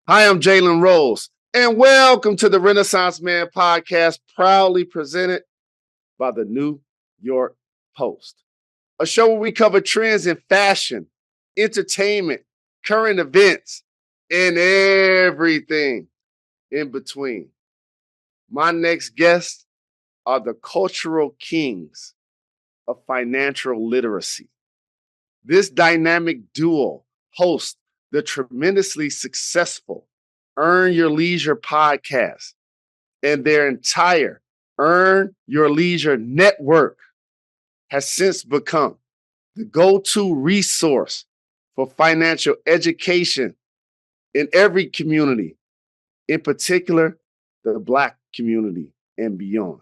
Hi, I'm Jalen Rose, and welcome to the Renaissance Man podcast, proudly presented by the New York Post, a show where we cover trends in fashion, entertainment, current events, and everything in between. My next guests are the cultural kings of financial literacy. This dynamic duo hosts the tremendously successful Earn Your Leisure podcast and their entire Earn Your Leisure network has since become the go-to resource for financial education in every community, in particular, the Black community and beyond.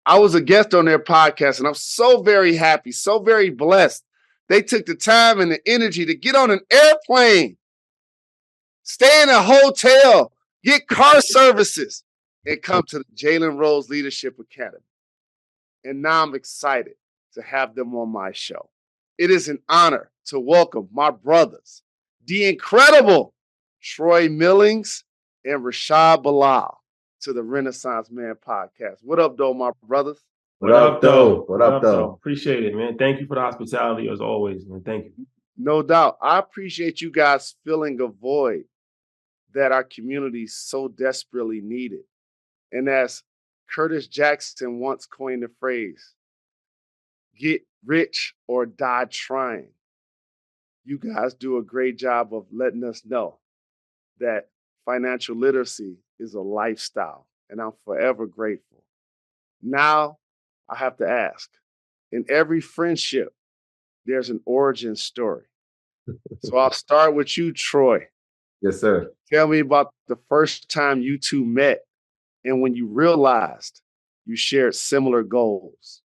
I was a guest on their podcast, and I'm so very happy, so very blessed. They took the time and the energy to get on an airplane, stay in a hotel, get car services, and come to the Jalen Rose Leadership Academy. And now I'm excited to have them on my show. It is an honor to welcome my brothers, the incredible Troy Millings and Rashad Bilal, to the Renaissance Man podcast. What up, though, my brothers? What up, though? What up, though? Appreciate it, man. Thank you for the hospitality as always, man. Thank you. No doubt. I appreciate you guys filling a void that our community so desperately needed. And as Curtis Jackson once coined the phrase, get rich or die trying. You guys do a great job of letting us know that financial literacy is a lifestyle, and I'm forever grateful. Now, I have to ask, in every friendship, there's an origin story. So I'll start with you, Troy. Yes, sir. Tell me about the first time you two met and when you realized you shared similar goals.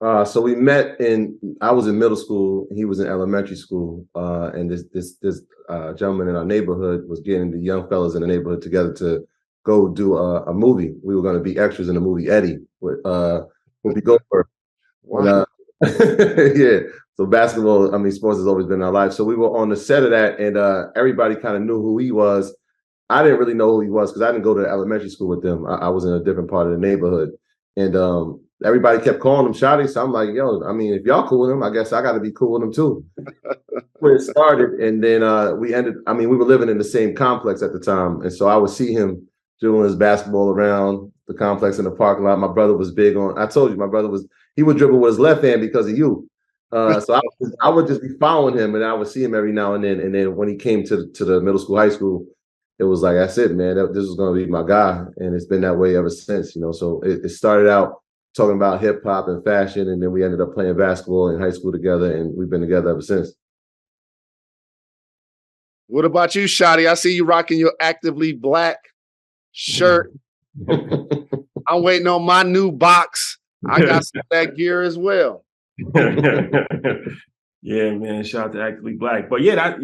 So we met I was in middle school, he was in elementary school, and this gentleman in our neighborhood was getting the young fellas in the neighborhood together to go do a movie. We were going to be extras in the movie Eddie with Whoopi Goldberg. Wow. Yeah. So basketball, sports has always been in our life. So we were on the set of that, and everybody kind of knew who he was. I didn't really know who he was because I didn't go to elementary school with them. I was in a different part of the neighborhood, and everybody kept calling him Shotty. So I'm like, yo, if y'all cool with him, I guess I got to be cool with him too. When it started, and then we were living in the same complex at the time, and so I would see him doing his basketball around the complex in the parking lot. My brother was big on. I told you, he would dribble with his left hand because of you. So I would just be following him, and I would see him every now and then. And then when he came to the middle school, high school, it was like, that's it, man. This was going to be my guy, and it's been that way ever since. So it started out talking about hip hop and fashion, and then we ended up playing basketball in high school together, and we've been together ever since. What about you, Shotty? I see you rocking your Actively Black shirt. I'm waiting on my new box. I got some of that gear as well. Yeah, man. Shout out to Actively Black. But yeah, that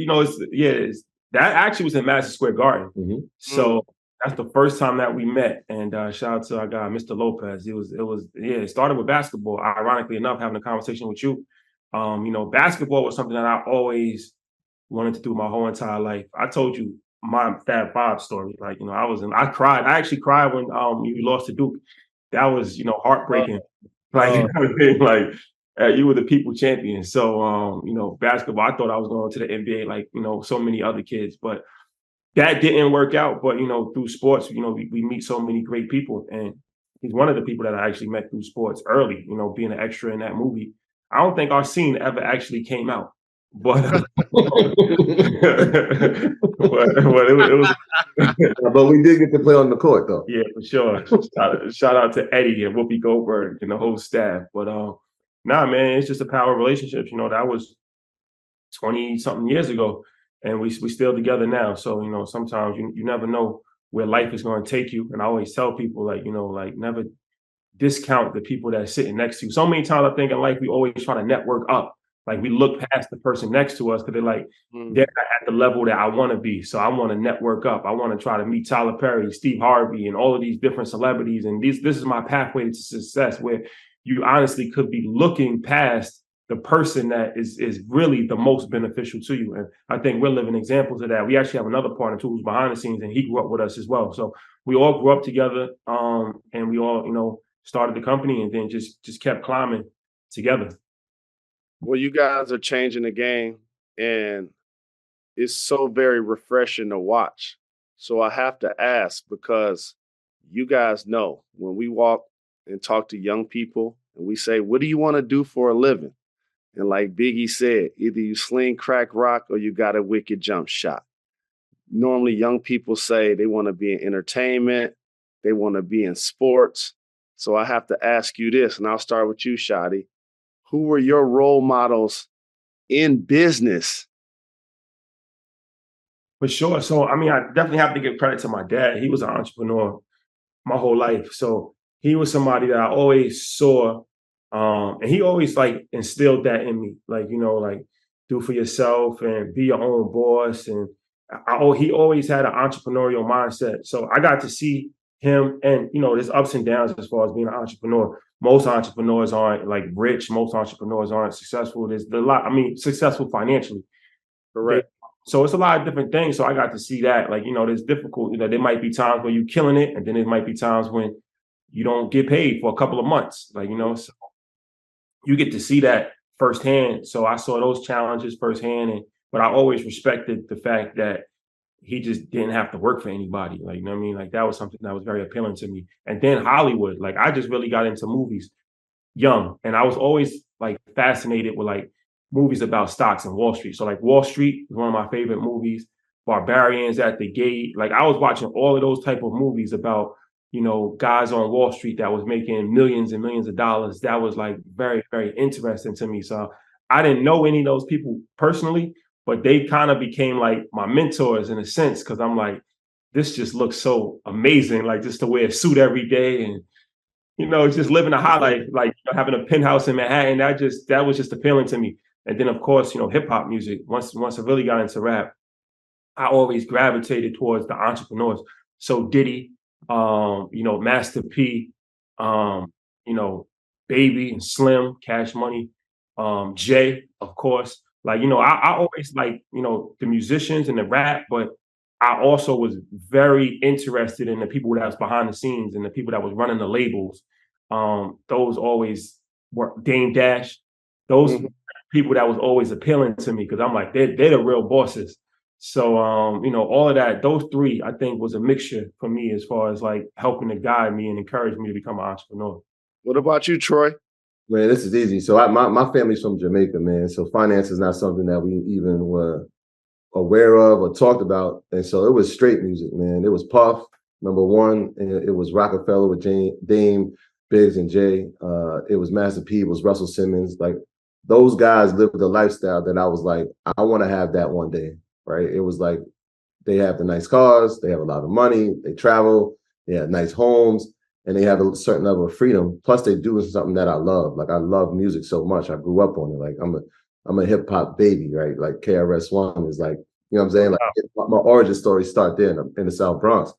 actually was in Madison Square Garden. Mm-hmm. So that's the first time that we met. And shout out to our guy, Mr. Lopez. It started with basketball. Ironically enough, having a conversation with you. Basketball was something that I always wanted to do my whole entire life. I told you my Fab Five story. I cried. I actually cried when you lost to Duke. That was, heartbreaking. You were the people champion. So, basketball, I thought I was going to the NBA like, so many other kids. But that didn't work out. But, through sports, we meet so many great people. And he's one of the people that I actually met through sports early, being an extra in that movie. I don't think our scene ever actually came out. But but we did get to play on the court, though. Yeah, for sure. Shout out to Eddie and Whoopi Goldberg and the whole staff. But man, it's just a power of relationships. That was 20-something years ago, and we still together now. So sometimes you never know where life is going to take you. And I always tell people never discount the people that are sitting next to you. So many times I think in life we always try to network up. Like we look past the person next to us because they're like, they're not at the level that I want to be. So I want to network up. I want to try to meet Tyler Perry, Steve Harvey, and all of these different celebrities. And this is my pathway to success, where you honestly could be looking past the person that is really the most beneficial to you. And I think we're living examples of that. We actually have another partner too who's behind the scenes, and he grew up with us as well. So we all grew up together, and we all, started the company and then just kept climbing together. Well, you guys are changing the game, and it's so very refreshing to watch. So I have to ask, because you guys know when we walk and talk to young people and we say, "What do you want to do for a living?" And like Biggie said, either you sling crack rock or you got a wicked jump shot. Normally, young people say they want to be in entertainment, they want to be in sports. So I have to ask you this, and I'll start with you, Shadi. Who were your role models in business? For sure. So, I mean, I definitely have to give credit to my dad. He was an entrepreneur my whole life. So he was somebody that I always saw, and he always like instilled that in me, like, like do for yourself and be your own boss. And he always had an entrepreneurial mindset. So I got to see him, and there's ups and downs as far as being an entrepreneur. Most entrepreneurs aren't like rich. Most entrepreneurs aren't successful. There's a lot. I mean, successful financially. Correct. So it's a lot of different things. So I got to see that, like, there's difficult, there might be times where you're killing it, and then there might be times when you don't get paid for a couple of months, like, so you get to see that firsthand. So I saw those challenges firsthand, but I always respected the fact that he just didn't have to work for anybody. Like, you know what I mean? Like, that was something that was very appealing to me. And then Hollywood, like, I just really got into movies young, and I was always like fascinated with like movies about stocks and Wall Street. So like Wall Street was one of my favorite movies. Barbarians at the Gate. Like, I was watching all of those type of movies about, guys on Wall Street that was making millions and millions of dollars. That was like very, very interesting to me. So I didn't know any of those people personally, but they kind of became like my mentors in a sense, because I'm like, this just looks so amazing. Like, just to wear a suit every day and just living a high life, like having a penthouse in Manhattan. That was just appealing to me. And then, of course, hip hop music. Once I really got into rap, I always gravitated towards the entrepreneurs. So Diddy, Master P, um, you know, Baby and Slim, Cash Money, Jay, of course. Like, I always like, the musicians and the rap, but I also was very interested in the people that was behind the scenes and the people that was running the labels. Those always were Dame Dash. Those Mhm. people that was always appealing to me, because I'm like, they're the real bosses. So, all of that, those three, I think, was a mixture for me as far as like helping to guide me and encourage me to become an entrepreneur. What about you, Troy? Man, this is easy. So my family's from Jamaica, man. So finance is not something that we even were aware of or talked about. And so it was straight music, man. It was Puff, number one, and it was Rockefeller with Dame, Biggs, and Jay. It was Master P, it was Russell Simmons. Like, those guys lived a lifestyle that I was like, I want to have that one day, right? It was like, they have the nice cars, they have a lot of money, they travel, they have nice homes, and they have a certain level of freedom. Plus, they do something that I love. Like, I love music so much. I grew up on it. Like, I'm a hip hop baby, right? Like, KRS-One is like, you know what I'm saying? Like, my origin story start there in the South Bronx.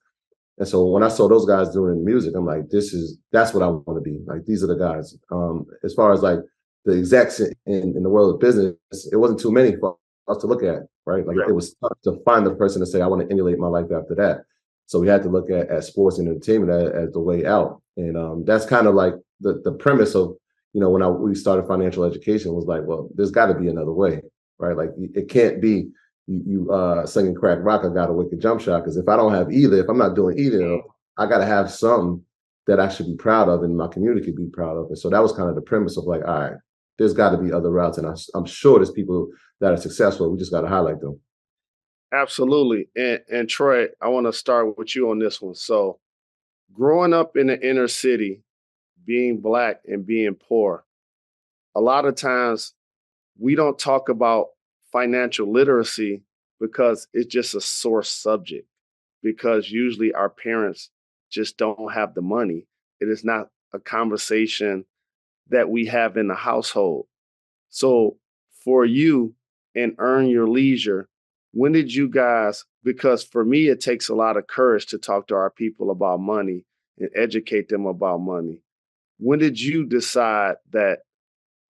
And so when I saw those guys doing music, I'm like, that's what I want to be. Like, these are the guys. As far as like the execs in the world of business, it wasn't too many for us to look at, right? Like, it was tough to find the person to say, I want to emulate my life after that. So we had to look at sports and entertainment as the way out. And that's kind of like the premise of, when we started financial education, was like, well, there's got to be another way, right? Like, it can't be you singing crack rock, I got a wicked jump shot. Because if I don't have either, if I'm not doing either, I got to have some that I should be proud of and my community could be proud of. And so that was kind of the premise of like, all right, there's got to be other routes. And I'm sure there's people that are successful. We just got to highlight them. Absolutely. And Troy, I want to start with you on this one. So, growing up in the inner city, being Black and being poor, a lot of times we don't talk about financial literacy because it's just a sore subject, because usually our parents just don't have the money. It is not a conversation that we have in the household. So for you and Earn Your Leisure, when did you guys, because for me, it takes a lot of courage to talk to our people about money and educate them about money. When did you decide that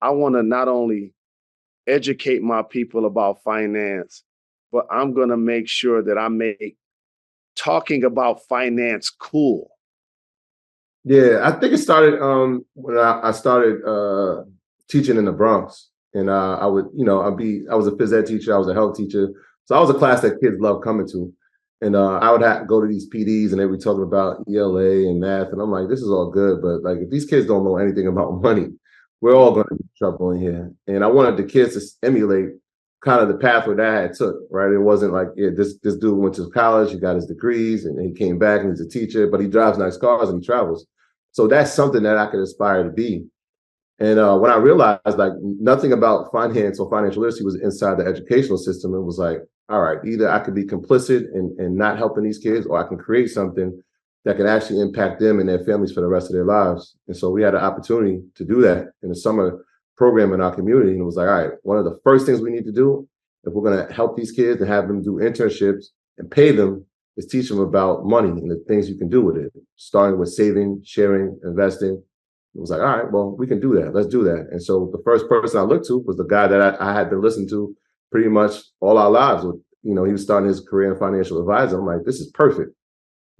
I want to not only educate my people about finance, but I'm going to make sure that I make talking about finance cool. Yeah, I think it started when I started teaching in the Bronx, and I would, I was a phys ed teacher, I was a health teacher, so I was a class that kids love coming to, and I would go to these PDs, and they would be talking about ELA and math, and I'm like, this is all good, but like if these kids don't know anything about money, we're all going to be in trouble in here. And I wanted the kids to emulate kind of the pathway that I had took, right? It wasn't like, yeah, this dude went to college, he got his degrees, and he came back and he's a teacher, but he drives nice cars and he travels. So that's something that I could aspire to be. And when I realized like nothing about finance or financial literacy was inside the educational system, it was like, all right, either I could be complicit and not helping these kids, or I can create something that can actually impact them and their families for the rest of their lives. And so we had an opportunity to do that in the summer program in our community. And it was like, all right, one of the first things we need to do if we're going to help these kids and have them do internships and pay them is teach them about money and the things you can do with it, starting with saving, sharing, investing. It was like, all right, well, we can do that. Let's do that. And so the first person I looked to was the guy that I had been listening to pretty much all our lives. He was starting his career in financial advisor. I'm like, this is perfect.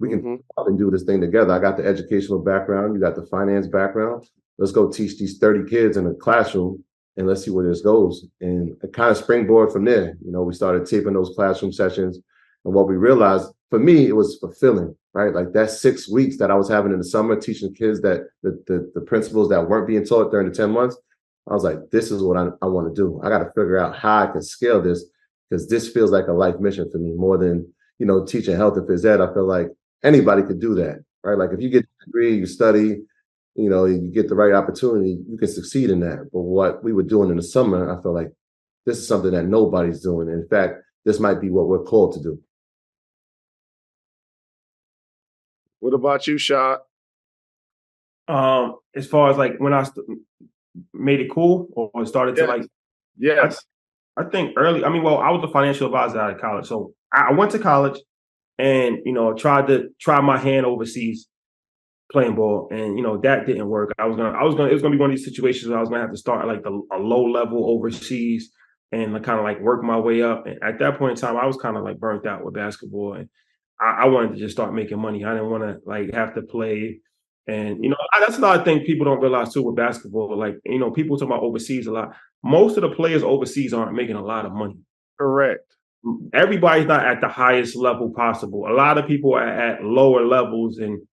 We can do this thing together. I got the educational background. You got the finance background. Let's go teach these 30 kids in a classroom and let's see where this goes. And it kind of springboard from there. We started taping those classroom sessions. And what we realized, for me, it was fulfilling, right? Like that 6 weeks that I was having in the summer, teaching kids that the principles that weren't being taught during the 10 months, I was like, this is what I want to do. I got to figure out how I can scale this, because this feels like a life mission for me more than, teaching health and phys ed. I feel like anybody could do that, right? Like if you get a degree, you study, you get the right opportunity, you can succeed in that. But what we were doing in the summer, I feel like this is something that nobody's doing. In fact, this might be what we're called to do. What about you, Shad? As far as like when I made it cool or started to like, yes, I think early. I was a financial advisor out of college, so I went to college and tried my hand overseas playing ball, and that didn't work. It was gonna be one of these situations where I was gonna have to start like a low level overseas and kind of like work my way up. And at that point in time, I was kind of like burnt out with basketball, and I wanted to just start making money. I didn't want to like have to play. And that's another thing people don't realize too with basketball. Like people talk about overseas a lot. Most of the players overseas aren't making a lot of money. Correct. Everybody's not at the highest level possible. A lot of people are at lower levels in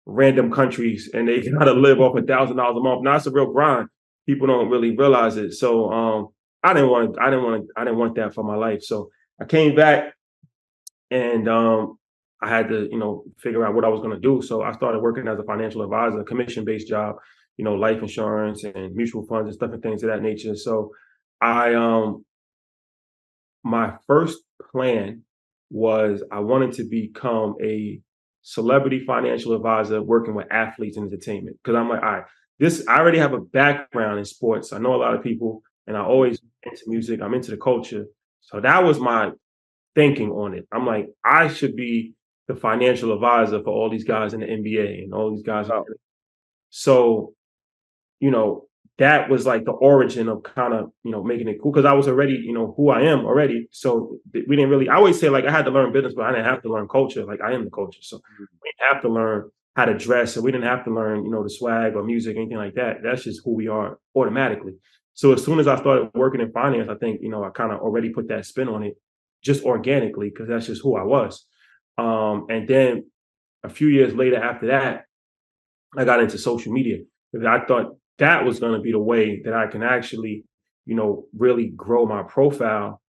random countries, and they gotta live off $1,000 a month. Now it's a real grind. People don't really realize it. So I didn't want that for my life. So I came back and I had to, figure out what I was going to do. So I started working as a financial advisor, a commission-based job, life insurance and mutual funds and stuff and things of that nature. So my first plan was I wanted to become a celebrity financial advisor working with athletes and entertainment. Because I'm like, all right, I already have a background in sports. I know a lot of people, and I always into music. I'm into the culture. So that was my thinking on it. I'm like, I should be the financial advisor for all these guys in the NBA and all these guys. Oh. So, that was like the origin of kind of, making it cool, because I was already, who I am already. So we didn't really, I always say like I had to learn business, but I didn't have to learn culture. Like I am the culture. So we didn't have to learn how to dress. So we didn't have to learn, the swag or music, anything like that. That's just who we are automatically. So as soon as I started working in finance, I think, I kind of already put that spin on it just organically, because that's just who I was. And then a few years later after that, I got into social media, because I thought that was going to be the way that I can actually, really grow my profile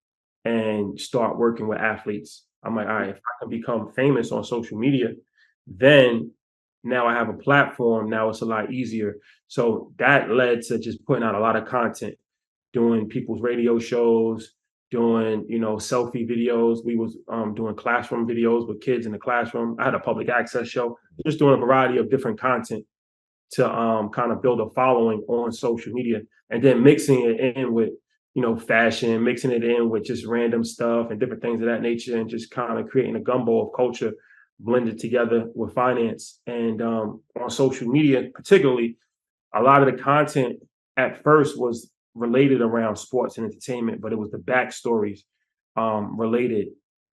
and start working with athletes. I'm like, all right, if I can become famous on social media, then now I have a platform. Now it's a lot easier. So that led to just putting out a lot of content, doing people's radio shows, doing, selfie videos. We was doing classroom videos with kids in the classroom. I had a public access show, just doing a variety of different content to kind of build a following on social media, and then mixing it in with, fashion, mixing it in with just random stuff and different things of that nature, and just kind of creating a gumbo of culture blended together with finance. And on social media, particularly, a lot of the content at first was related around sports and entertainment, but it was the backstories related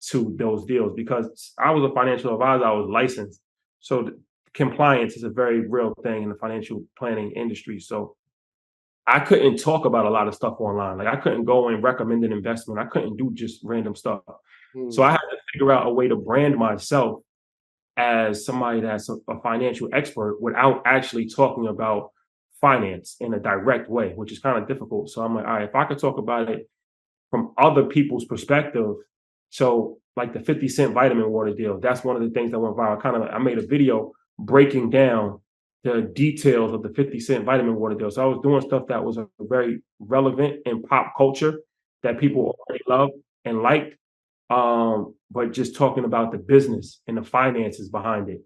to those deals because I was a financial advisor, I was licensed. So compliance is a very real thing in the financial planning industry. So I couldn't talk about a lot of stuff online. Like I couldn't go and recommend an investment. I couldn't do just random stuff. So I had to figure out a way to brand myself as somebody that's a financial expert without actually talking about finance in a direct way, which is kind of difficult. So I'm like, all right, if I could talk about it from other people's perspective. So like the 50 cent vitamin water deal, that's one of the things that went viral. I made a video breaking down the details of the 50 cent vitamin water deal. So I was doing stuff that was very relevant in pop culture that people already loved and liked. But just talking about the business and the finances behind it,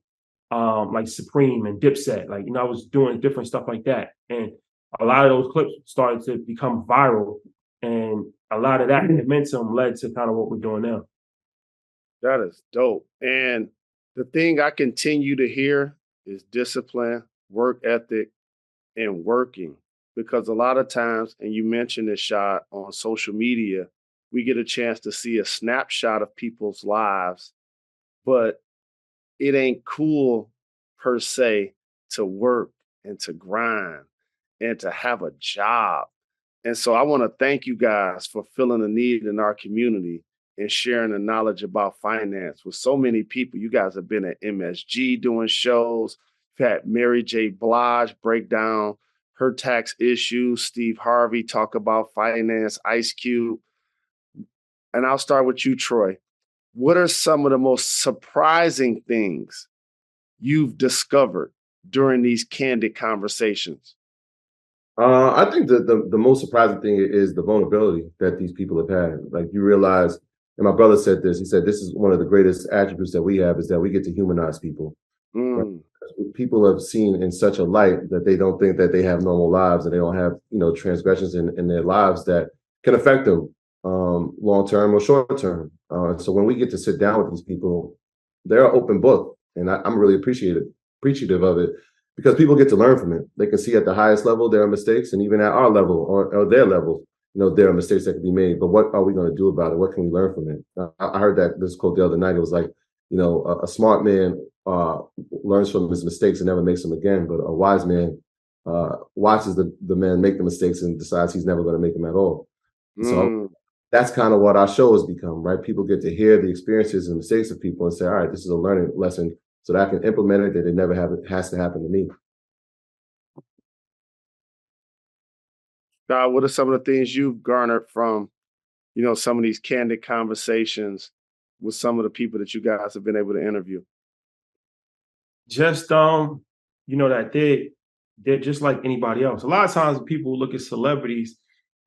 like Supreme and Dipset, like, I was doing different stuff like that. And a lot of those clips started to become viral. And a lot of that momentum led to kind of what we're doing now. That is dope. And the thing I continue to hear is discipline, work ethic, and working. Because a lot of times, and you mentioned this, shot on social media, we get a chance to see a snapshot of people's lives, but it ain't cool per se to work and to grind and to have a job. And so I want to thank you guys for filling a need in our community and sharing the knowledge about finance with so many people. You guys have been at MSG doing shows. You've had Mary J. Blige break down her tax issues. Steve Harvey talk about finance, Ice Cube. And I'll start with you, Troy. What are some of the most surprising things you've discovered during these candid conversations? I think the most surprising thing is the vulnerability that these people have had. Like you realize, and my brother said this, he said, this is one of the greatest attributes that we have is that we get to humanize people. Right? People have seen in such a light that they don't think that they have normal lives and they don't have, transgressions in their lives that can affect them long-term or short-term. So when we get to sit down with these people, they're an open book. And I'm really appreciative of it. Because people get to learn from it. They can see at the highest level there are mistakes, and even at our level or their level, there are mistakes that can be made. But what are we going to do about it? What can we learn from it? I heard this quote the other night. It was like, a smart man learns from his mistakes and never makes them again. But a wise man watches the man make the mistakes and decides he's never going to make them at all. So that's kind of what our show has become, right? People get to hear the experiences and mistakes of people and say, all right, this is a learning lesson. So that I can implement it, that it never has to happen to me. God, what are some of the things you've garnered from, some of these candid conversations with some of the people that you guys have been able to interview? Just that they're just like anybody else. A lot of times people look at celebrities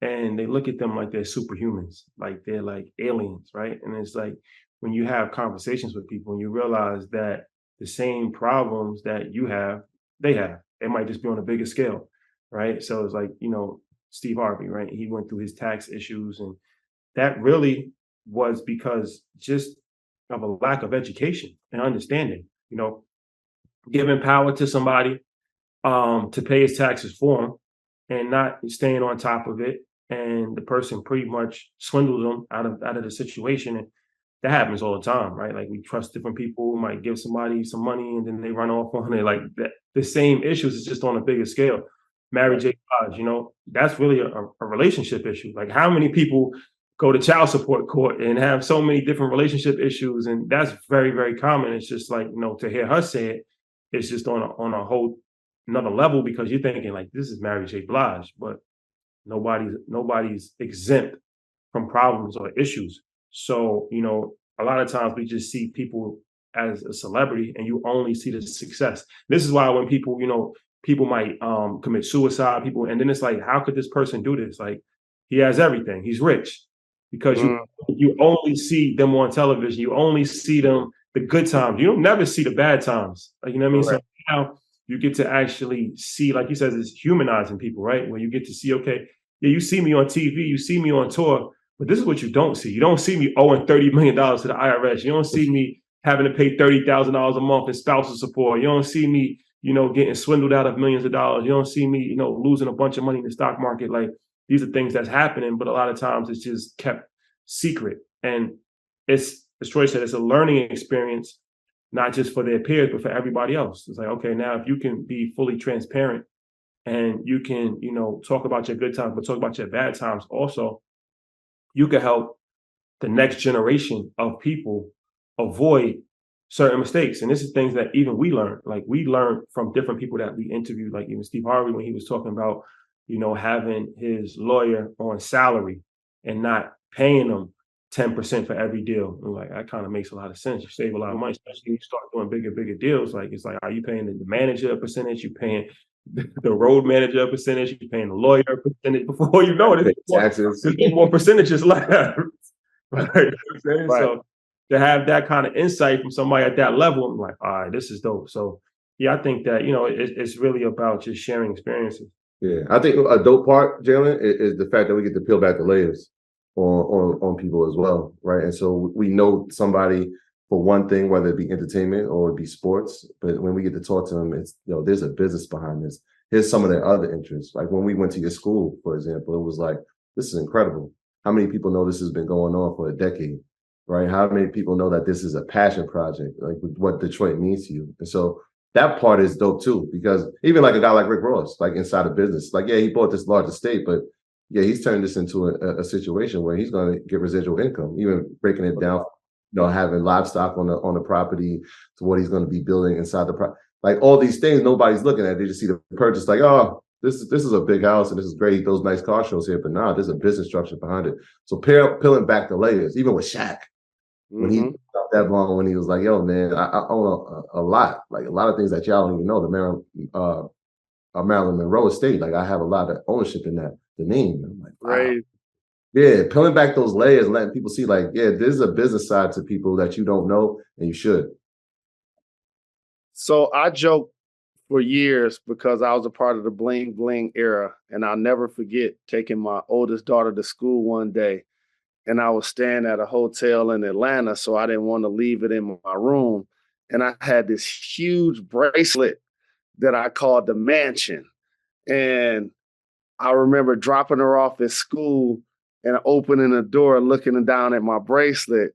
and they look at them like they're superhumans, like they're like aliens, right? And it's like when you have conversations with people and you realize that the same problems that you have, they have. They might just be on a bigger scale, right? So it's like, Steve Harvey, right? He went through his tax issues, and that really was because just of a lack of education and understanding, giving power to somebody to pay his taxes for him and not staying on top of it. And the person pretty much swindled them out of the situation. And that happens all the time, right? Like we trust different people, might give somebody some money and then they run off on it. Like that, the same issues is just on a bigger scale. Mary J. Blige, that's really a relationship issue. Like how many people go to child support court and have so many different relationship issues, and that's very, very common. It's just like to hear her say it, it's just on a whole another level because you're thinking like this is Mary J. Blige, but nobody's exempt from problems or issues. So, a lot of times we just see people as a celebrity and you only see the success. This is why when people, people might commit suicide, and then it's like, how could this person do this? Like he has everything. He's rich because you only see them on television. You only see them the good times. You don't never see the bad times. Like, you know what I mean? Right. So now you get to actually see, like you said, it's humanizing people, right? Where you get to see, okay, yeah, you see me on TV, you see me on tour, but this is what you don't see. You don't see me owing $30 million to the IRS. You don't see me having to pay $30,000 a month in spousal support. You don't see me, getting swindled out of millions of dollars. You don't see me, losing a bunch of money in the stock market. Like, these are things that's happening, but a lot of times it's just kept secret. And it's, as Troy said, it's a learning experience, not just for their peers, but for everybody else. It's like, okay, now if you can be fully transparent and you can, talk about your good times, but talk about your bad times also, you can help the next generation of people avoid certain mistakes. And this is things that even we learned. Like, we learned from different people that we interviewed, like even Steve Harvey, when he was talking about, having his lawyer on salary and not paying him 10% for every deal. And like, that kind of makes a lot of sense. You save a lot of money, especially when you start doing bigger deals. Like, it's like, are you paying the manager a percentage? You paying the road manager a percentage? You paying the lawyer a percentage? Before you know it, there's more percentages left. Right? You know what I'm saying? Right. So to have that kind of insight from somebody at that level, I'm like, all right, this is dope. So yeah, I think that, it's really about just sharing experiences. Yeah, I think a dope part, Jalen, is the fact that we get to peel back the layers on people as well, right? And so we know somebody for one thing, whether it be entertainment or it be sports, but when we get to talk to them, it's, there's a business behind this. Here's some of their other interests. Like when we went to your school, for example, it was like, this is incredible. How many people know this has been going on for a decade, right? How many people know that this is a passion project, like what Detroit means to you? And so that part is dope too, because even like a guy like Rick Ross, like inside of business, like, yeah, he bought this large estate, but yeah, he's turned this into a situation where he's going to get residual income, even breaking it down, having livestock on the property to what he's going to be building inside the property. Like all these things, nobody's looking at. They just see the purchase, like, oh, this is a big house and this is great. Those nice car shows here, but nah, there's a business structure behind it. So peeling back the layers, even with Shaq, when he stopped that long, when he was like, yo, man, I own a lot, like a lot of things that y'all don't even know. The Marilyn Monroe estate, like I have a lot of ownership in that, the name. I'm like, wow. Right. Yeah, peeling back those layers and letting people see, like, yeah, there's a business side to people that you don't know, and you should. So I joke for years because I was a part of the bling bling era, and I'll never forget taking my oldest daughter to school one day, and I was staying at a hotel in Atlanta, so I didn't want to leave it in my room, and I had this huge bracelet that I called the Mansion, and I remember dropping her off at school and opening the door, looking down at my bracelet,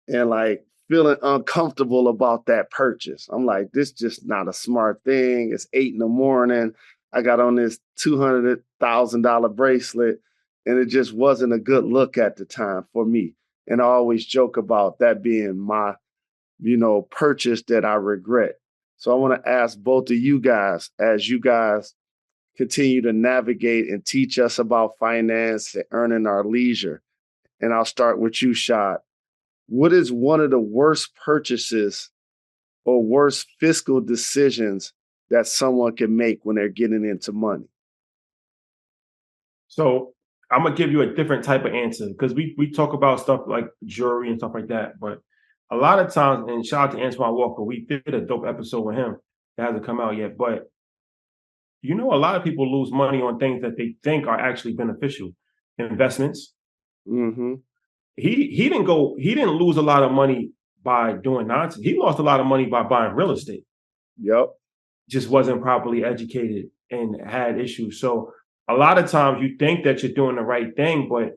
and like feeling uncomfortable about that purchase. I'm like, this just not a smart thing. It's 8 a.m. I got on this $200,000 bracelet, and it just wasn't a good look at the time for me. And I always joke about that being my, purchase that I regret. So I want to ask both of you guys, as you guys continue to navigate and teach us about finance and earning our leisure. And I'll start with you, Shad. What is one of the worst purchases or worst fiscal decisions that someone can make when they're getting into money? So I'm gonna give you a different type of answer, because we talk about stuff like jewelry and stuff like that, but a lot of times, and shout out to Antoine Walker, we did a dope episode with him that hasn't come out yet, but a lot of people lose money on things that they think are actually beneficial. Investments. Mm-hmm. He didn't lose a lot of money by doing nonsense. He lost a lot of money by buying real estate. Yep. Just wasn't properly educated and had issues. So a lot of times you think that you're doing the right thing, but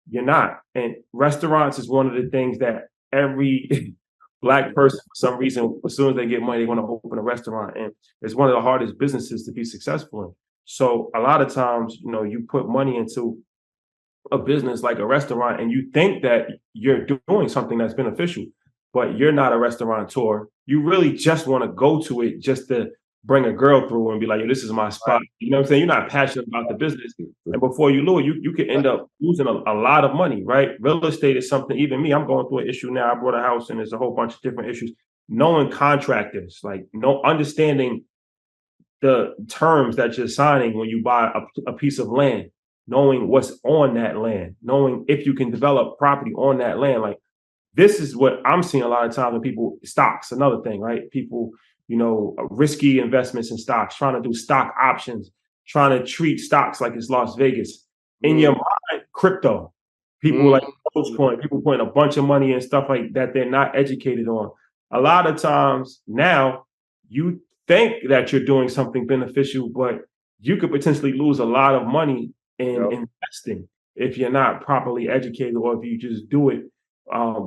you're not. And restaurants is one of the things that every Black person, for some reason, as soon as they get money, they want to open a restaurant. And it's one of the hardest businesses to be successful in. So a lot of times, you put money into a business like a restaurant and you think that you're doing something that's beneficial, but you're not a restaurateur. You really just want to go to it just to bring a girl through and be like, this is my spot. You know what I'm saying? You're not passionate about the business. And before you know it, you could end up losing a lot of money, right? Real estate is something, even me, I'm going through an issue now. I bought a house and there's a whole bunch of different issues. Knowing contractors, understanding the terms that you're signing when you buy a piece of land, knowing what's on that land, knowing if you can develop property on that land. Like, this is what I'm seeing a lot of times when people, stocks, another thing, right? People, risky investments in stocks, trying to do stock options, trying to treat stocks like it's Las Vegas. In your mind, crypto, people like Dogecoin, people putting a bunch of money in stuff like that they're not educated on. A lot of times now, you think that you're doing something beneficial, but you could potentially lose a lot of money in investing if you're not properly educated, or if you just do it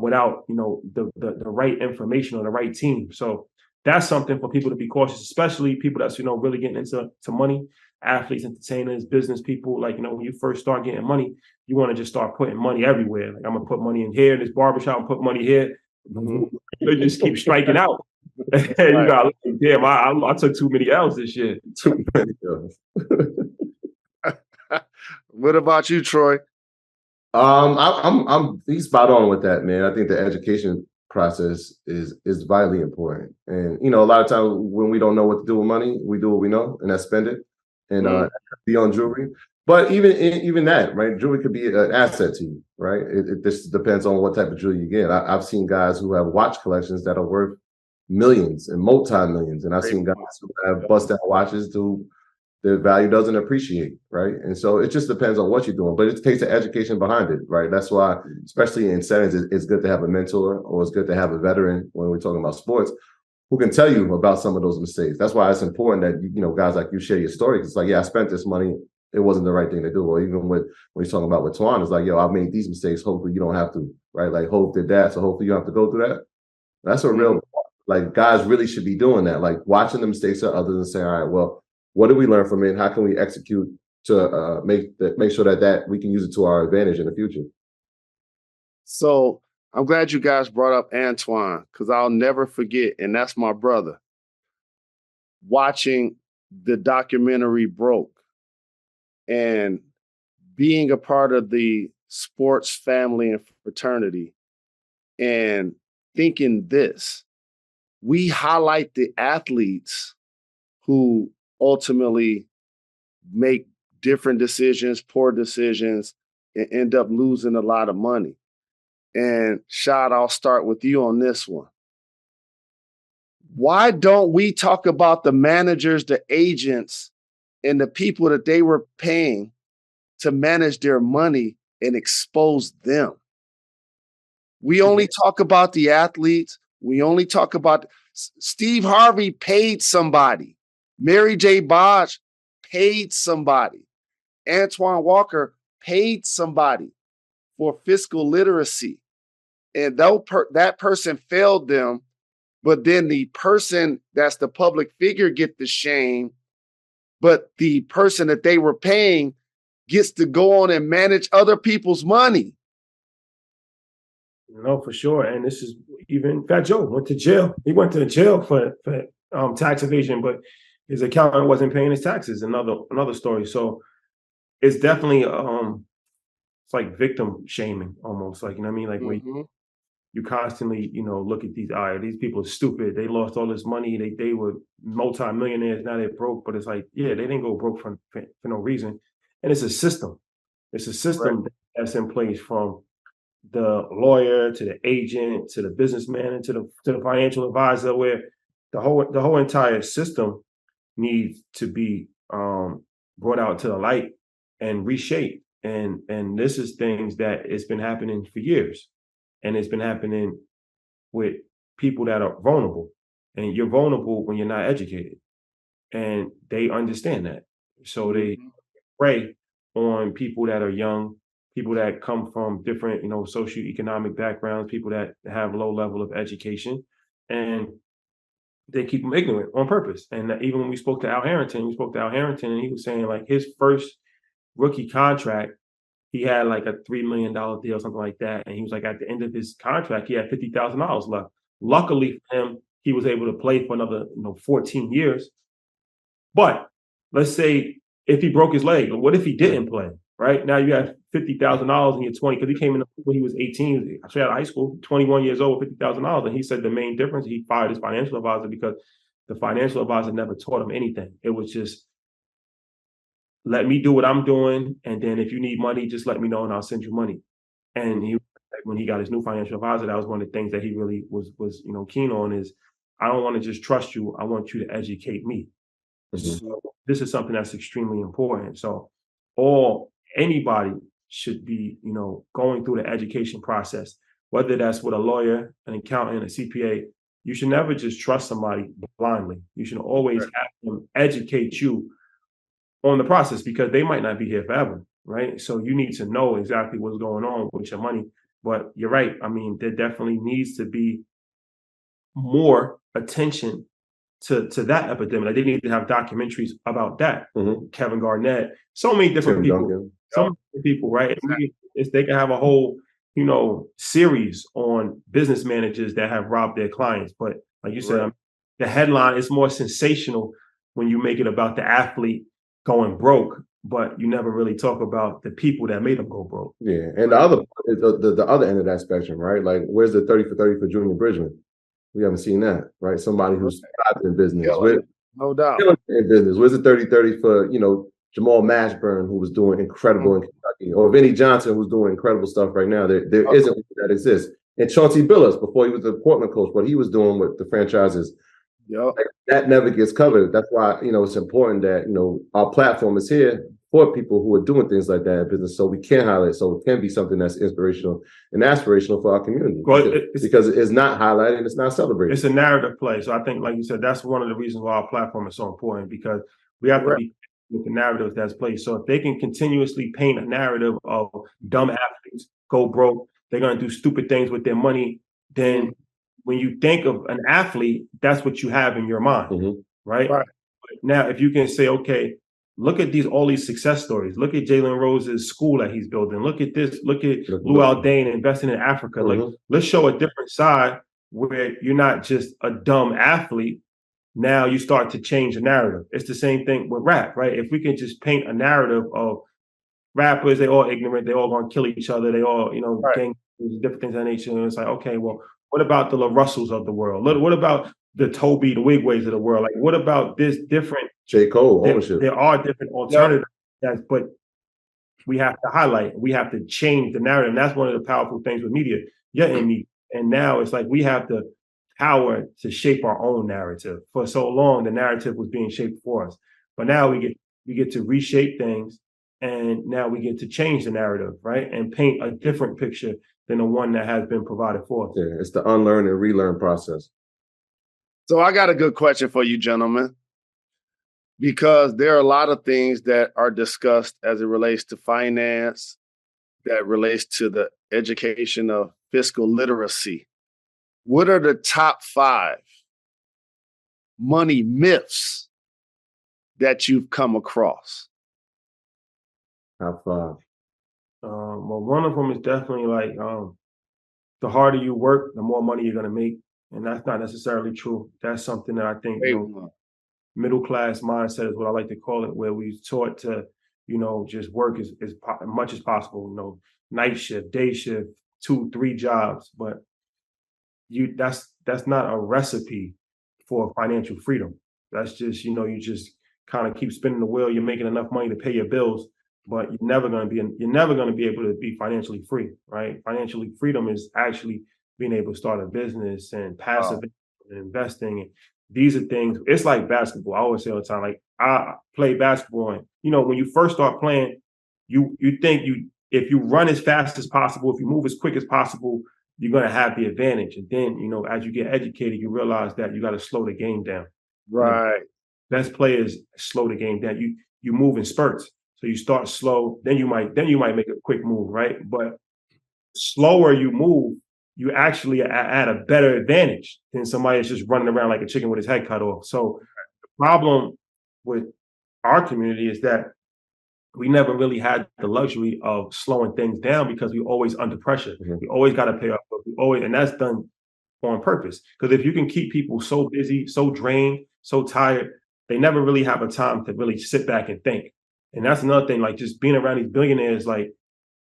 without, the right information or the right team. So that's something for people to be cautious, especially people that's, really getting into money, athletes, entertainers, business people. Like, when you first start getting money, you want to just start putting money everywhere. Like, I'm gonna put money in here, this barbershop, and put money here. They just keep striking out. And you got, damn, I took too many L's this year. Too many L's. What about you, Troy? I'm he's spot on with that, man. I think the education process is vitally important. And a lot of times when we don't know what to do with money, we do what we know, and that's spend it and be on jewelry. But even that, right? Jewelry could be an asset to you, right? It just depends on what type of jewelry you get. I've seen guys who have watch collections that are worth millions and multi-millions, and I've seen guys who have bust out watches to the value doesn't appreciate, right? And so it just depends on what you're doing, but it takes the education behind it, right? That's why, especially in settings, it's good to have a mentor, or it's good to have a veteran when we're talking about sports who can tell you about some of those mistakes. That's why it's important that, guys like you share your story. It's like, yeah, I spent this money. It wasn't the right thing to do. Or even when you're talking about with Twan, it's like, yo, I've made these mistakes. Hopefully you don't have to, right? Like Hope did that. So hopefully you don't have to go through that. That's a real, like, guys really should be doing that. Like watching the mistakes of others and saying, all right, well, what did we learn from it? How can we execute to make sure that we can use it to our advantage in the future? So I'm glad you guys brought up Antoine, because I'll never forget, and that's my brother, watching the documentary Broke and being a part of the sports family and fraternity and thinking this: we highlight the athletes who ultimately make different decisions, poor decisions, and end up losing a lot of money. And Shad, I'll start with you on this one. Why don't we talk about the managers, the agents, and the people that they were paying to manage their money and expose them? We only talk about the athletes. We only talk about Steve Harvey paid somebody. Mary J. Blige paid somebody. Antoine Walker paid somebody for fiscal literacy. And that person failed them, but then the person that's the public figure get the shame, but the person that they were paying gets to go on and manage other people's money. No, for sure. And this is even Fat Joe went to jail. He went to jail for tax evasion, but his accountant wasn't paying his taxes. Another story. So it's definitely it's like victim shaming almost. Like, what I mean? Like where you constantly, look at these people are stupid. They lost all this money. They were multi-millionaires. Now they're broke. But it's like, yeah, they didn't go broke for no reason. And it's a system. It's a system that's in place, from the lawyer to the agent to the businessman and to the financial advisor, where the whole entire system needs to be brought out to the light and reshaped. And this is things that it's been happening for years, and it's been happening with people that are vulnerable. And you're vulnerable when you're not educated, and they understand that. So they prey on people that are young, people that come from different, socioeconomic backgrounds, people that have low level of education, and they keep them ignorant on purpose. And even when we spoke to Al Harrington, and he was saying, like, his first rookie contract, he had like a $3 million deal, something like that. And he was like, at the end of his contract, he had $50,000 left. Luckily for him, he was able to play for another, 14 years. But let's say if he broke his leg, or what if he didn't play? Right now, you have $50,000 and you're 20, because he came in when he was 18, straight out of high school, 21 years old, $50,000. And he said the main difference, he fired his financial advisor because the financial advisor never taught him anything. It was just, let me do what I'm doing, and then if you need money, just let me know and I'll send you money. And when he got his new financial advisor, that was one of the things that he really was keen on, is I don't want to just trust you, I want you to educate me. So this is something that's extremely important. So anybody should be, going through the education process, whether that's with a lawyer, an accountant, a CPA, you should never just trust somebody blindly. You should always have them educate you on the process, because they might not be here forever, right? So you need to know exactly what's going on with your money. But you're right. I mean, there definitely needs to be more attention to that epidemic. Like, they need to have documentaries about that. Kevin Garnett, so many different people, right? They can have a whole, series on business managers that have robbed their clients. But like you said, the headline is more sensational when you make it about the athlete going broke, but you never really talk about the people that made them go broke. Yeah, and the other end of that spectrum, right? Like, where's the 30 for 30 for Junior Bridgman? We haven't seen that, right? Somebody who's in business, no doubt, in business. Where's the 30-30 for Jamal Mashburn, who was doing incredible in Kentucky, or Vinnie Johnson, who's doing incredible stuff right now? There isn't one that exists. And Chauncey Billups, before he was the Portland coach, what he was doing with the franchises, that never gets covered. That's why it's important that our platform is here for people who are doing things like that in business, so we can highlight, so it can be something that's inspirational and aspirational for our community. Well, because it's not highlighted and it's not celebrated. It's a narrative play. So I think, like you said, that's one of the reasons why our platform is so important, because we have to be with the narrative that's played. So if they can continuously paint a narrative of dumb athletes go broke, they're going to do stupid things with their money, then when you think of an athlete, that's what you have in your mind, right? Now, if you can say, okay, look at all these success stories. Look at Jalen Rose's school that he's building. Look at this. Look at Lou Aldane investing in Africa. Like, let's show a different side where you're not just a dumb athlete. Now you start to change the narrative. It's the same thing with rap, right? If we can just paint a narrative of rappers, they all ignorant, they all gonna kill each other, they all, gang, different things of that nature. And it's like, okay, well, what about the La Russells of the world? What about the Toby, the Wigways of the world? Like, what about this different J. Cole ownership? There are different alternatives, but we have to highlight, we have to change the narrative. And that's one of the powerful things with media. And now it's like we have the power to shape our own narrative. For so long, the narrative was being shaped for us. But now we get to reshape things, and now we get to change the narrative, right? And paint a different picture than the one that has been provided for us. Yeah, it's the unlearn and relearn process. So I got a good question for you, gentlemen, because there are a lot of things that are discussed as it relates to finance, that relates to the education of fiscal literacy. What are the top 5 money myths that you've come across? Top 5. Well, one of them is definitely like, the harder you work, the more money you're going to make. And that's not necessarily true. That's something that I think middle class mindset is what I like to call it, where we're taught to, just work as much as possible, night shift, day shift, 2-3 jobs. But that's not a recipe for financial freedom. That's just, you just kind of keep spinning the wheel. You're making enough money to pay your bills, but you're never going to be able to be financially free, right? Financially freedom is actually being able to start a business and passive and investing. And these are things, it's like basketball. I always say all the time, like, I play basketball, and when you first start playing, you think if you run as fast as possible, if you move as quick as possible, you're going to have the advantage. And then, as you get educated, you realize that you got to slow the game down. Right. Best players slow the game down. You move in spurts. So you start slow, then you might make a quick move, right? But slower you move, you actually at a better advantage than somebody that's just running around like a chicken with his head cut off. So the problem with our community is that we never really had the luxury of slowing things down, because we're always under pressure. We always got to pay our bills. And that's done on purpose. Because if you can keep people so busy, so drained, so tired, they never really have a time to really sit back and think. And that's another thing, like, just being around these billionaires, like,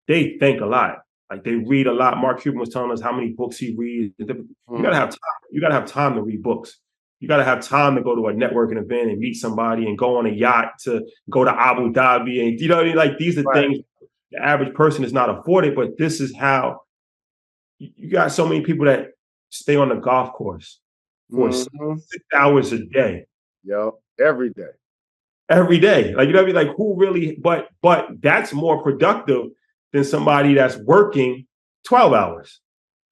they think a lot. Like, they read a lot. Mark Cuban was telling us how many books he reads. You gotta have time. You gotta have time to read books. You gotta have time to go to a networking event and meet somebody and go on a yacht to go to Abu Dhabi. And like, these are things the average person is not afforded, but this is how you got so many people that stay on the golf course for 6 hours a day. Every day. Every day. Like, like, who really, but that's more productive than somebody that's working 12 hours.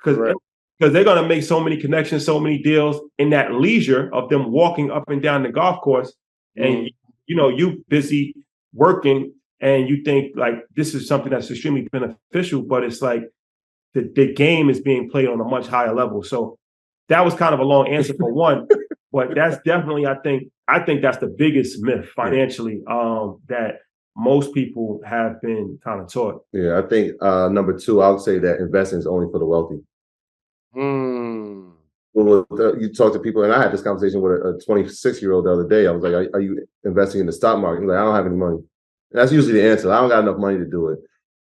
Because because they're going to make so many connections, so many deals in that leisure of them walking up and down the golf course. And, you busy working and you think like this is something that's extremely beneficial, but it's like the game is being played on a much higher level. So that was kind of a long answer for one, but that's definitely, I think that's the biggest myth financially that most people have been kind of taught. Yeah, I think number two, I would say that investing is only for the wealthy. Well, you talk to people, and I had this conversation with a 26-year-old the other day. I was like, are you investing in the stock market? He's like, I don't have any money. And that's usually the answer. I don't got enough money to do it.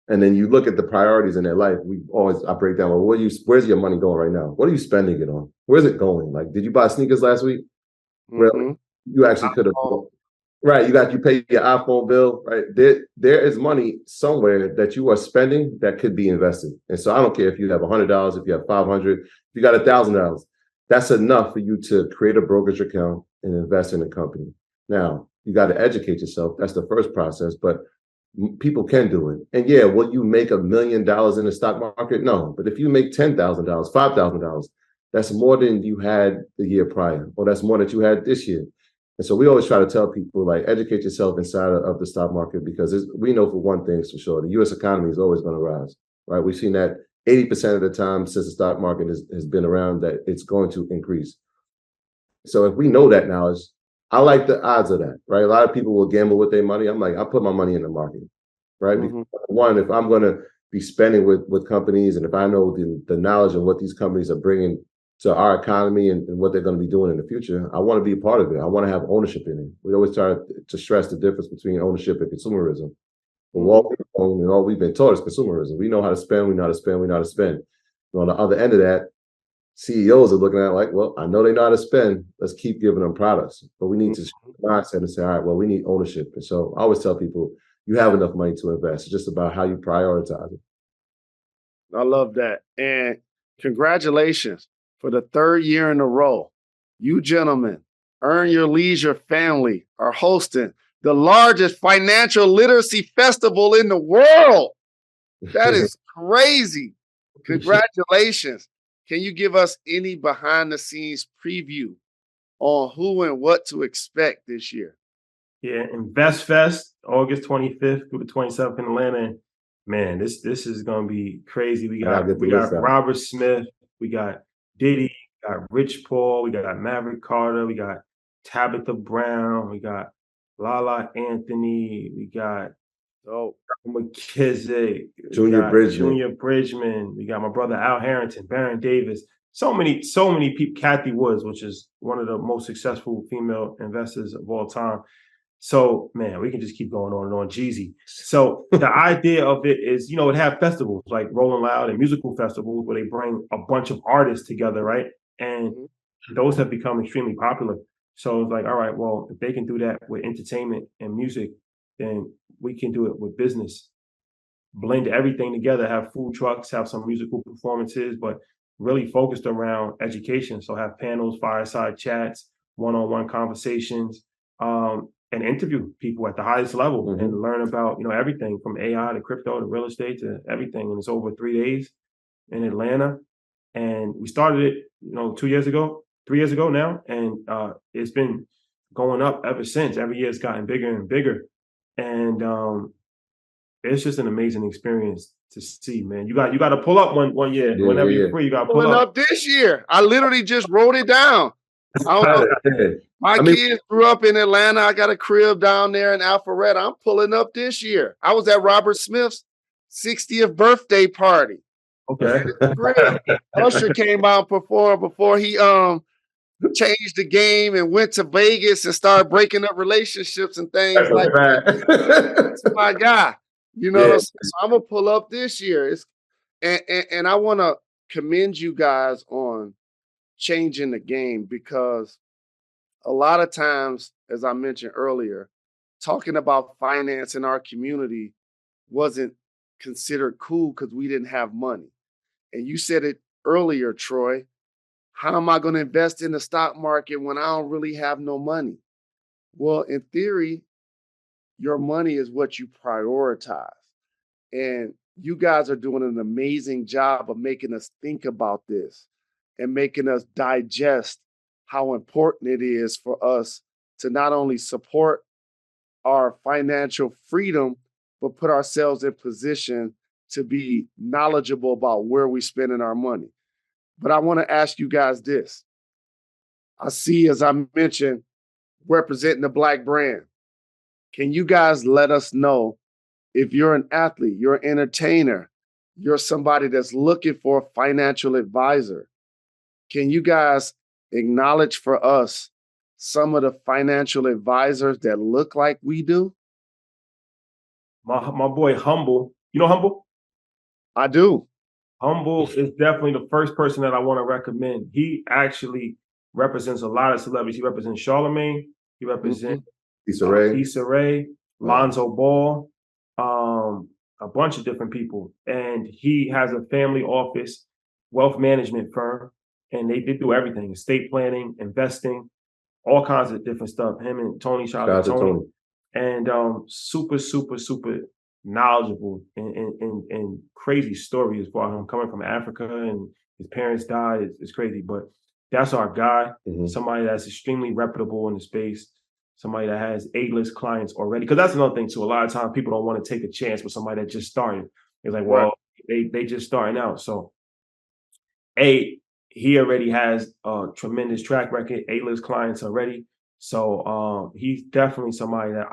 And then you look at the priorities in their life. I break down, well, where's your money going right now? What are you spending it on? Where's it going? Like, did you buy sneakers last week? Well, you actually could have. Right, you pay your iPhone bill, right? There is money somewhere that you are spending that could be invested. And so I don't care if you have $100, if you have $500, if you got $1,000, that's enough for you to create a brokerage account and invest in a company. Now, you got to educate yourself. That's the first process, but people can do it. And yeah, will you make $1 million in the stock market? No, but if you make $10,000, $5,000, that's more than you had the year prior, or that's more than you had this year. And so we always try to tell people, like, educate yourself inside of the stock market, because we know for one thing for sure, the U.S. economy is always going to rise, right? We've seen that 80% of the time since the stock market has been around that it's going to increase. So if we know that knowledge, I like the odds of that, right? A lot of people will gamble with their money. I'm like, I put my money in the market, right? Because one, if I'm going to be spending with companies, and if I know the knowledge of what these companies are bringing to our economy and what they're going to be doing in the future, I want to be a part of it. I want to have ownership in it. We always try to stress the difference between ownership and consumerism. But all we've been taught is consumerism. We know how to spend, we know how to spend, we know how to spend. And on the other end of that, CEOs are looking at it like, well, I know they know how to spend. Let's keep giving them products. But we need to mindset and say, all right, well, we need ownership. And so I always tell people, you have enough money to invest. It's just about how you prioritize it. I love that. And congratulations. For the third year in a row, you gentlemen, Earn Your Leisure family are hosting the largest financial literacy festival in the world. That is crazy. Congratulations. Can you give us any behind the scenes preview on who and what to expect this year? Yeah, Invest Fest, August 25th through the 27th in Atlanta. Man, this is gonna be crazy. We got Robert Smith, we got Diddy, we got Rich Paul, we got Maverick Carter, we got Tabitha Brown, we got Lala Anthony, we got McKissick, Junior Bridgman, we got my brother Al Harrington, Baron Davis, so many people, Kathy Woods, which is one of the most successful female investors of all time. So, man, we can just keep going on and on. Jeezy. So the idea of it is, it have festivals like Rolling Loud and musical festivals where they bring a bunch of artists together, right? And those have become extremely popular. So it's like, all right, well, if they can do that with entertainment and music, then we can do it with business. Blend everything together, have food trucks, have some musical performances, but really focused around education. So have panels, fireside chats, one-on-one conversations, and interview people at the highest level and learn about, everything from AI to crypto to real estate to everything. And it's over 3 days in Atlanta. And we started it, 3 years ago now. And it's been going up ever since. Every year it's gotten bigger and bigger. And it's just an amazing experience to see, man. You got to pull up one year. Whenever you're free, you got to pull up. This year. I literally just wrote it down. My kids grew up in Atlanta. I got a crib down there in Alpharetta. I'm pulling up this year. I was at Robert Smith's 60th birthday party. Okay. Usher came out and performed before he changed the game and went to Vegas and started breaking up relationships and things like that. That's my guy. So I'm gonna pull up this year. And I want to commend you guys on changing the game, because a lot of times, as I mentioned earlier, talking about finance in our community wasn't considered cool because we didn't have money. And you said it earlier, Troy. How am I going to invest in the stock market when I don't really have no money? Well, in theory, your money is what you prioritize. And you guys are doing an amazing job of making us think about this. and making us digest how important it is for us to not only support our financial freedom, but put ourselves in position to be knowledgeable about where we're spending our money. But I want to ask you guys this. I see, as I mentioned, representing the Black brand. Can you guys let us know if you're an athlete, you're an entertainer, you're somebody that's looking for a financial advisor? Can you guys acknowledge for us some of the financial advisors that look like we do? My boy Humble. You know Humble? I do. Humble is definitely the first person that I want to recommend. He actually represents a lot of celebrities. He represents Charlemagne. He represents Issa Rae, Lonzo Ball, a bunch of different people. And he has a family office, wealth management firm, and they do everything: estate planning, investing, all kinds of different stuff. Him and Tony, shout out to Tony. And super, super, super knowledgeable and crazy stories for him coming from Africa, and his parents died. It's crazy, but that's our guy. Somebody that's extremely reputable in the space, somebody that has A-list clients already. Because that's another thing too. A lot of times people don't want to take a chance with somebody that just started. It's like, well, they just starting out. So he already has a tremendous track record, A-list clients already. So he's definitely somebody that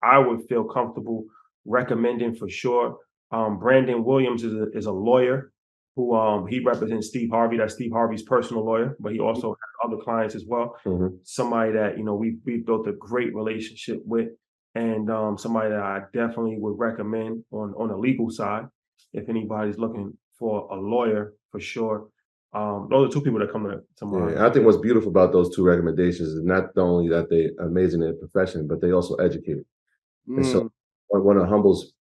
I would feel comfortable recommending for sure. Brandon Williams is a lawyer who he represents Steve Harvey. That's Steve Harvey's personal lawyer, but he also has other clients as well. Somebody that we've built a great relationship with, and somebody that I definitely would recommend on the legal side if anybody's looking for a lawyer for sure. Those are two people that come to mind. Yeah, I think what's beautiful about those two recommendations is not only that they're amazing in their profession, but they also educate. And so one of Humble's,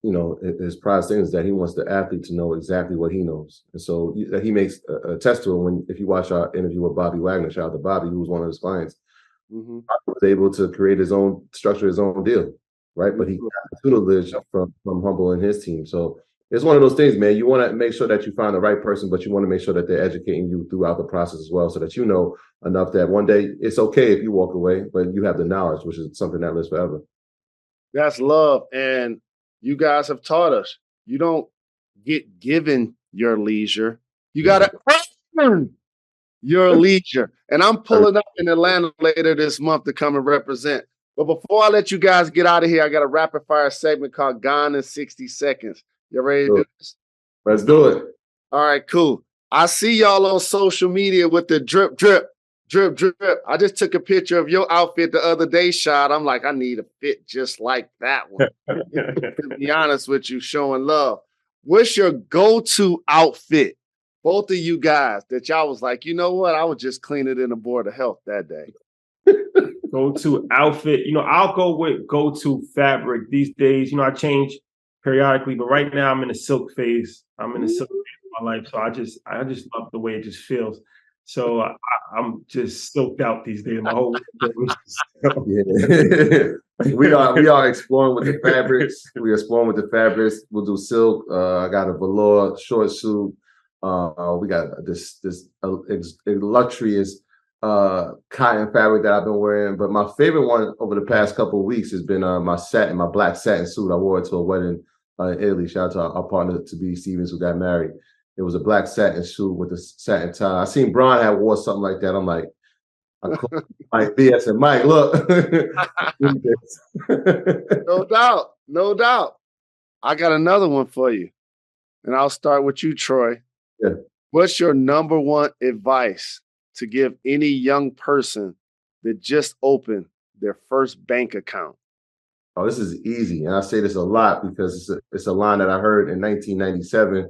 his prized thing is that he wants the athlete to know exactly what he knows. And so he makes a test to it if you watch our interview with Bobby Wagner, shout out to Bobby, who was one of his clients. Bobby was able to structure his own deal, right? But he got tutelage from Humble and his team. So it's one of those things, man. You want to make sure that you find the right person, but you want to make sure that they're educating you throughout the process as well, so that you know enough that one day it's okay if you walk away, but you have the knowledge, which is something that lives forever. That's love. And you guys have taught us, you don't get given your leisure. You got to earn your leisure. And I'm pulling up in Atlanta later this month to come and represent. But before I let you guys get out of here, I got a rapid fire segment called Gone in 60 Seconds. You ready to do this? Let's do it. All right, cool. I see y'all on social media with the drip, drip, drip, drip. I just took a picture of your outfit the other day, Shad. I'm like, I need a fit just like that one. To be honest with you, showing love. What's your go-to outfit? Both of you guys that y'all was like, you know what? I would just clean it in the Board of Health that day. Go-to outfit. I'll go with go-to fabric these days. I change periodically, but right now I'm in a silk phase. I'm in a silk phase of my life. So I just love the way it just feels. So I'm just silked out these days. My whole we are exploring with the fabrics. We're exploring with the fabrics. We'll do silk. I got a velour short suit. We got this luxurious cotton fabric that I've been wearing. But my favorite one over the past couple of weeks has been my black satin suit. I wore it to a wedding in Italy. Shout out to our partner, to be Stevens, who got married. It was a black satin suit with a satin tie. I seen Bron had wore something like that. I'm like, Mike B. I said, Mike, look. No doubt. I got another one for you. And I'll start with you, Troy. Yeah. What's your number one advice to give any young person that just opened their first bank account? Oh, this is easy. And I say this a lot because it's a line that I heard in 1997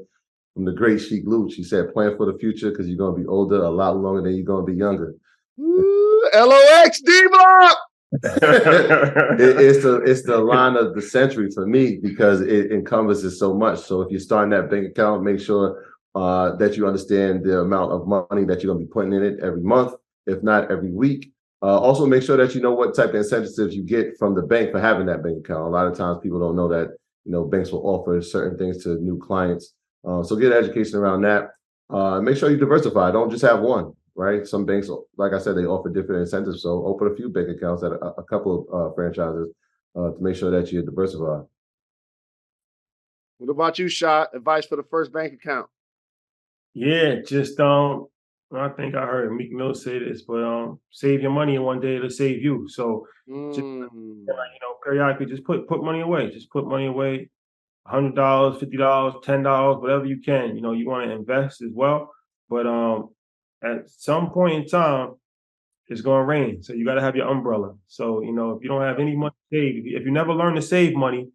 from the great Sheik Luch. He said, plan for the future because you're going to be older a lot longer than you're going to be younger. Ooh, LOX, D-Block! It's the line of the century for me because it encompasses so much. So if you're starting that bank account, make sure that you understand the amount of money that you're going to be putting in it every month, if not every week. Also, make sure that you know what type of incentives you get from the bank for having that bank account. A lot of times people don't know that banks will offer certain things to new clients. So get education around that. Make sure you diversify. Don't just have one, right? Some banks, like I said, they offer different incentives. So open a few bank accounts at a couple of franchises to make sure that you're diversified. What about you, Shot? Advice for the first bank account? Yeah, just I think I heard Meek Mill say this, but save your money and one day it'll save you. So just periodically just put money away. Just put money away. $100, $50, $10, whatever you can. You want to invest as well. But at some point in time, it's gonna rain. So you gotta have your umbrella. So, if you don't have any money saved, if you never learn to save money,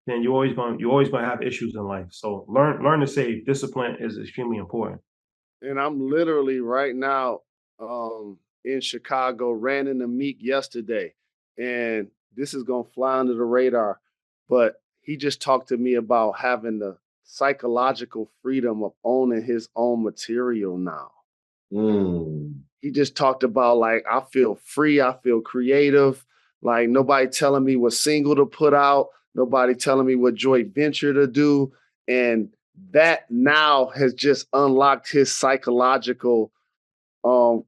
then you're always gonna have issues in life. So learn to save. Discipline is extremely important. And I'm literally right now in Chicago, ran into Meek yesterday. And this is going to fly under the radar. But he just talked to me about having the psychological freedom of owning his own material now. He just talked about, like, I feel free, I feel creative. Like, nobody telling me what single to put out, nobody telling me what joint venture to do. And that now has just unlocked his psychological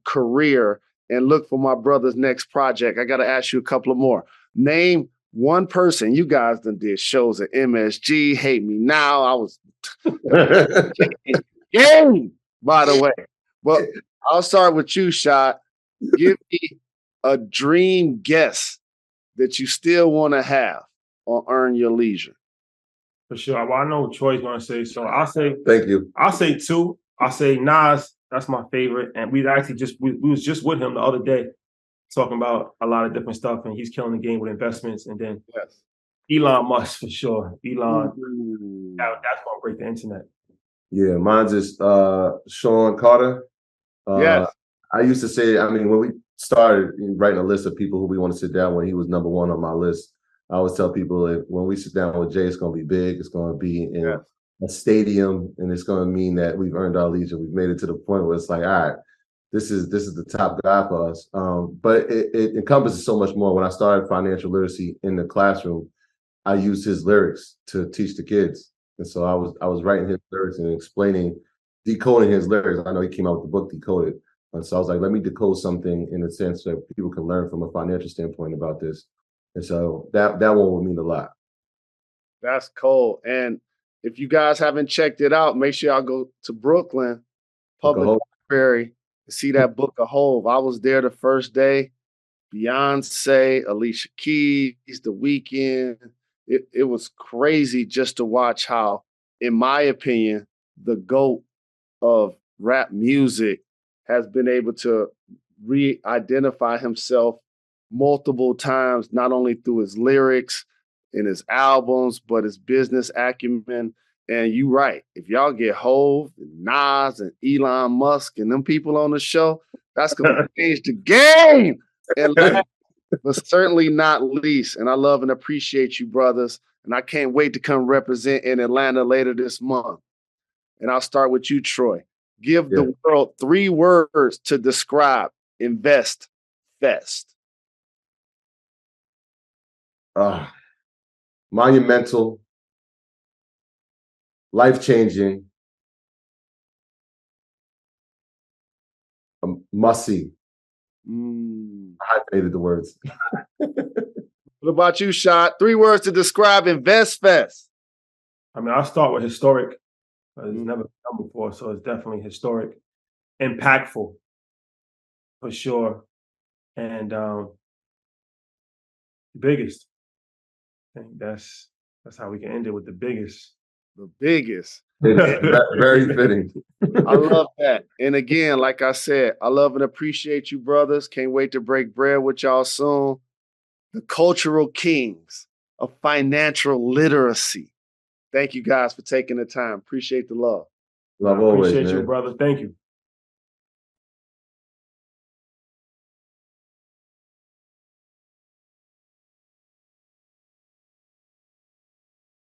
career. And look for my brother's next project. I got to ask you a couple of more. Name one person. You guys done did shows at MSG. Hate Me Now. I was game, by the way. But I'll start with you, Shot. Give me a dream guest that you still want to have on Earn Your Leisure. For sure. Well, I know what Troy's gonna say. So I'll say Thank you. I'll say two. I'll say Nas, that's my favorite. And we actually we was just with him the other day talking about a lot of different stuff, and he's killing the game with investments. And then Elon Musk for sure. Elon, that's gonna break the internet. Yeah, mine's is Sean Carter. Yes. I used to say, when we started writing a list of people who we want to sit down when he was number one on my list, I always tell people that when we sit down with Jay, it's going to be big. It's going to be in a stadium, and it's going to mean that we've earned our leisure. We've made it to the point where it's like, all right, this is the top guy for us. But it encompasses so much more. When I started financial literacy in the classroom, I used his lyrics to teach the kids. And so I was writing his lyrics and decoding his lyrics. I know he came out with the book Decoded. And so I was like, let me decode something in a sense that people can learn from a financial standpoint about this. And so that one will mean a lot. That's cool. And if you guys haven't checked it out, make sure y'all go to Brooklyn Public Library to see that book of Hove. I was there the first day. Beyonce, Alicia Keys, The Weeknd. It was crazy just to watch how, in my opinion, the GOAT of rap music has been able to re-identify himself multiple times, not only through his lyrics in his albums, but his business acumen. And you right, if y'all get Hove, and Nas, and Elon Musk, and them people on the show, that's going to change the game. And last, but certainly not least, and I love and appreciate you, brothers, and I can't wait to come represent in Atlanta later this month. And I'll start with you, Troy. Give the world 3 words to describe Invest Fest. Monumental, life-changing, must-see. I hyphenated the words. What about you, Shot? 3 words to describe Invest Fest. I'll start with historic. It's never been done before, so it's definitely historic. Impactful, for sure. And biggest. I think that's how we can end it, with the biggest. The biggest. Very fitting. I love that. And again, like I said, I love and appreciate you, brothers. Can't wait to break bread with y'all soon. The cultural kings of financial literacy. Thank you guys for taking the time. Appreciate the love. Love always, appreciate man. you, brother. Thank you.